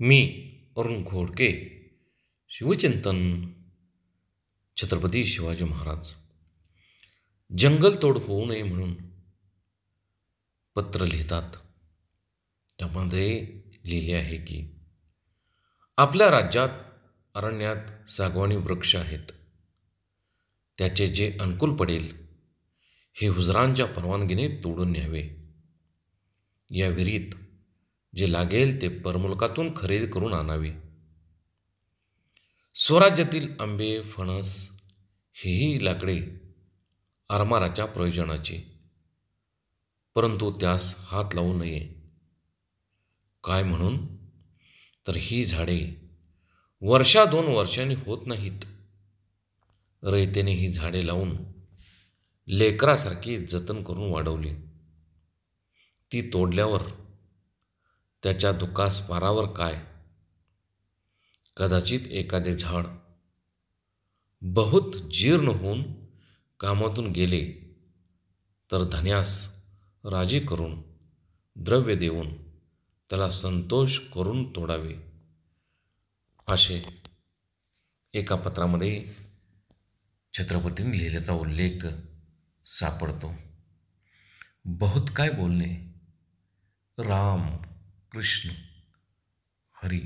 मी अरुण घोडके. शिवचिंतन. छत्रपती शिवाजी महाराज. जंगलतोड होऊ नये म्हणून पत्र लिहितात. त्यामध्ये लिहिले आहे की आपल्या राज्यात अरण्यात सागवानी वृक्ष आहेत. त्याचे जे अनुकूल पडेल हे हुजरांच्या परवानगीने तोडून न्यावे. या विहिरीत जे लागेल ते परमुलकातून खरेदी करून आणावे. स्वराज्यातील आंबे फणस हेही लाकडे आरमाराच्या प्रयोजनाची, परंतु त्यास हात लावू नये. काय म्हणून? तर ही झाडे वर्षा 2 वर्षांनी होत नाहीत. रयतेने ही झाडे लावून लेकरासारखी जतन करून वाढवली. ती तोडल्यावर त्याच्या दुःखास पारावर काय? कदाचित एखादे झाड बहुत जीर्ण होऊन कामातून गेले तर धन्यास राजी करून द्रव्य देऊन त्याला संतोष करून तोडावे. असे एका पत्रामध्ये छत्रपतींनी लिहिल्याचा उल्लेख सापडतो. बहुत काय बोलणे. राम, कृष्ण, हरी